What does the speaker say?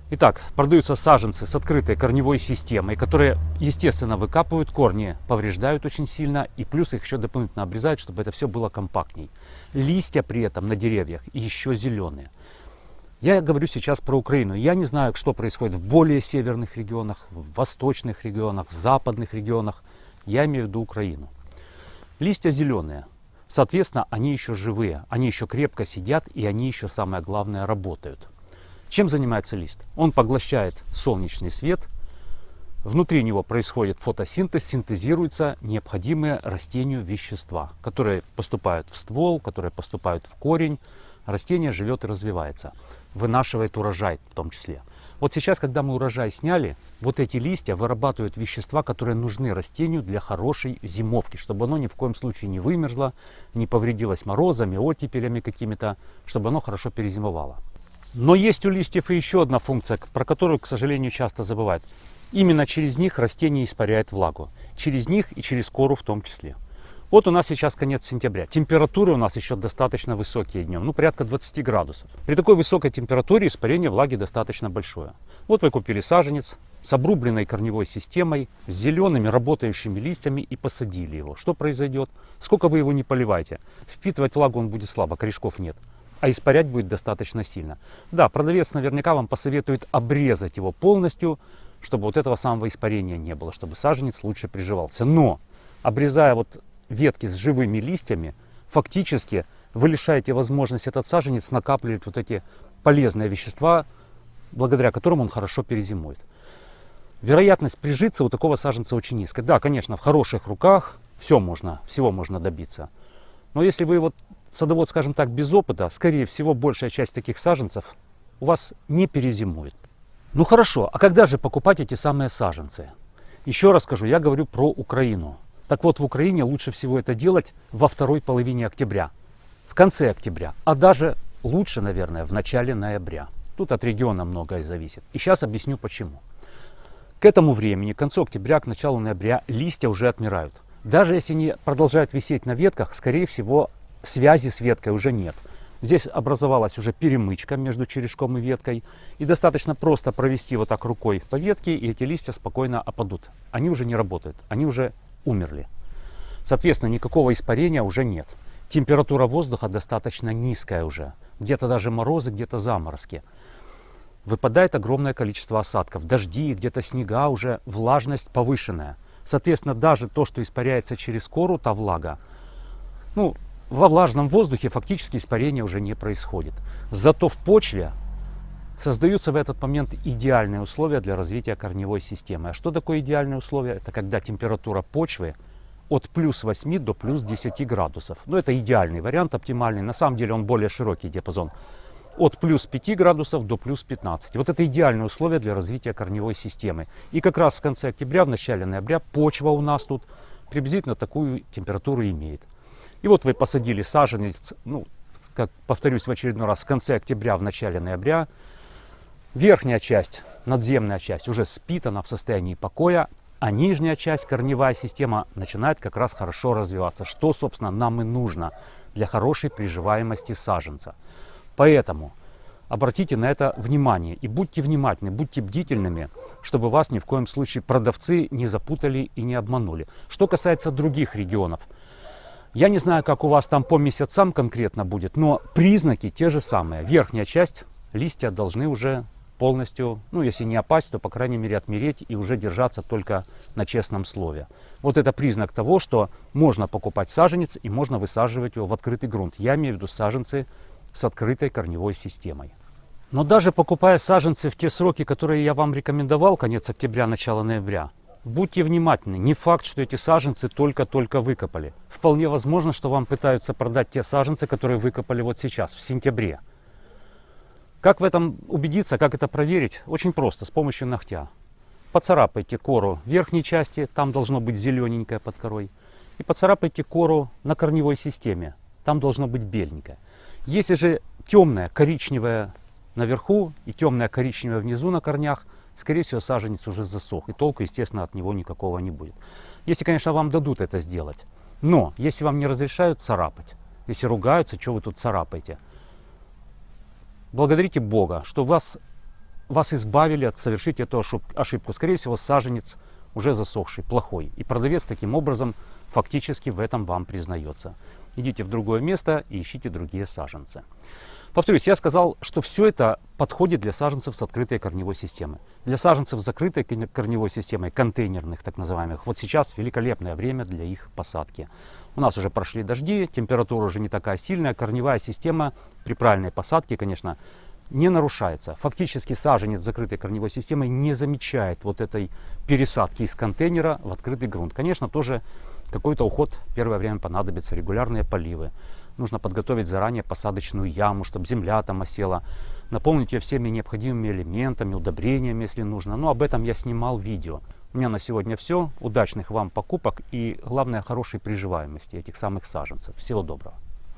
Итак, продаются саженцы с открытой корневой системой, которые, естественно, выкапывают корни, повреждают очень сильно, и плюс их еще дополнительно обрезают, чтобы это все было компактней. Листья при этом на деревьях еще зеленые. Я говорю сейчас про Украину. Я не знаю, что происходит в более северных регионах, в восточных регионах, в западных регионах. Я имею в виду Украину. Листья зеленые. Соответственно, они еще живые, они еще крепко сидят, и они еще, самое главное, работают. Чем занимается лист? Он поглощает солнечный свет, внутри него происходит фотосинтез, синтезируются необходимые растению вещества, которые поступают в ствол, которые поступают в корень. Растение живет и развивается, вынашивает урожай в том числе. Вот сейчас, когда мы урожай сняли, вот эти листья вырабатывают вещества, которые нужны растению для хорошей зимовки, чтобы оно ни в коем случае не вымерзло, не повредилось морозами, оттепелями какими-то, чтобы оно хорошо перезимовало. Но есть у листьев и еще одна функция, про которую, к сожалению, часто забывают. Именно через них растение испаряет влагу. Через них и через кору в том числе. Вот у нас сейчас конец сентября. Температуры у нас еще достаточно высокие днем, порядка 20 градусов. При такой высокой температуре испарение влаги достаточно большое. Вот вы купили саженец с обрубленной корневой системой, с зелеными работающими листьями и посадили его. Что произойдет? Сколько вы его не поливаете, впитывать влагу он будет слабо, корешков нет. А испарять будет достаточно сильно. Да, продавец наверняка вам посоветует обрезать его полностью, чтобы вот этого самого испарения не было, чтобы саженец лучше приживался. Но, обрезая вот ветки с живыми листьями, фактически вы лишаете возможность этот саженец накапливать вот эти полезные вещества, благодаря которым он хорошо перезимует. Вероятность прижиться у такого саженца очень низкая. Да, конечно, в хороших руках всего можно добиться. Но если вы вот садовод, скажем так, без опыта, скорее всего, большая часть таких саженцев у вас не перезимует. Ну хорошо, а когда же покупать эти самые саженцы? Еще раз скажу, я говорю про Украину. Так вот, в Украине лучше всего это делать во второй половине октября, в конце октября, а даже лучше, наверное, в начале ноября. Тут от региона многое зависит. И сейчас объясню почему. К этому времени, к концу октября, к началу ноября, листья уже отмирают. Даже если они продолжают висеть на ветках, скорее всего, связи с веткой уже нет. Здесь образовалась уже перемычка между черешком и веткой. И достаточно просто провести вот так рукой по ветке, и эти листья спокойно опадут. Они уже не работают, они уже умерли. Соответственно, никакого испарения уже нет. Температура воздуха достаточно низкая уже. Где-то даже морозы, где-то заморозки. Выпадает огромное количество осадков. Дожди, где-то снега, уже влажность повышенная. Соответственно, даже то, что испаряется через кору, та влага, во влажном воздухе фактически испарения уже не происходит. Зато в почве создаются в этот момент идеальные условия для развития корневой системы. А что такое идеальные условия? Это когда температура почвы от плюс 8 до плюс 10 градусов. Это идеальный вариант, оптимальный. На самом деле он более широкий диапазон. От плюс 5 градусов до плюс 15. Вот это идеальные условия для развития корневой системы. И как раз в конце октября, в начале ноября почва у нас тут приблизительно такую температуру имеет. И вот вы посадили саженец, как повторюсь в очередной раз, в конце октября, в начале ноября. Верхняя часть, надземная часть уже спит, она в состоянии покоя, а нижняя часть, корневая система, начинает как раз хорошо развиваться, что, собственно, нам и нужно для хорошей приживаемости саженца. Поэтому обратите на это внимание и будьте внимательны, будьте бдительными, чтобы вас ни в коем случае продавцы не запутали и не обманули. Что касается других регионов, я не знаю, как у вас там по месяцам конкретно будет, но признаки те же самые. Верхняя часть, листья должны уже полностью, если не опасть, то по крайней мере отмереть и уже держаться только на честном слове. Вот это признак того, что можно покупать саженец и можно высаживать его в открытый грунт. Я имею в виду саженцы с открытой корневой системой. Но даже покупая саженцы в те сроки, которые я вам рекомендовал, конец октября, начало ноября, будьте внимательны, не факт, что эти саженцы только-только выкопали. Вполне возможно, что вам пытаются продать те саженцы, которые выкопали вот сейчас, в сентябре. Как в этом убедиться, как это проверить? Очень просто, с помощью ногтя. Поцарапайте кору верхней части, там должно быть зелененькое под корой. И поцарапайте кору на корневой системе, там должно быть беленькое. Если же темное коричневое наверху и темное коричневое внизу на корнях, скорее всего, саженец уже засох, и толку, естественно, от него никакого не будет. Если, конечно, вам дадут это сделать. Но, если вам не разрешают царапать, если ругаются, что вы тут царапаете, благодарите Бога, что вас вас избавили от совершить эту ошибку. Скорее всего, саженец уже засохший, плохой. И продавец таким образом фактически в этом вам признается. Идите в другое место и ищите другие саженцы. Повторюсь, я сказал, что все это подходит для саженцев с открытой корневой системой. Для саженцев с закрытой корневой системой, контейнерных так называемых, вот сейчас великолепное время для их посадки. У нас уже прошли дожди, температура уже не такая сильная, корневая система при правильной посадке, конечно, не нарушается. Фактически саженец с закрытой корневой системой не замечает вот этой пересадки из контейнера в открытый грунт. Конечно, тоже какой-то уход первое время понадобится, регулярные поливы. Нужно подготовить заранее посадочную яму, чтобы земля там осела. Наполнить ее всеми необходимыми элементами, удобрениями, если нужно. Но об этом я снимал видео. У меня на сегодня все. Удачных вам покупок и, главное, хорошей приживаемости этих самых саженцев. Всего доброго.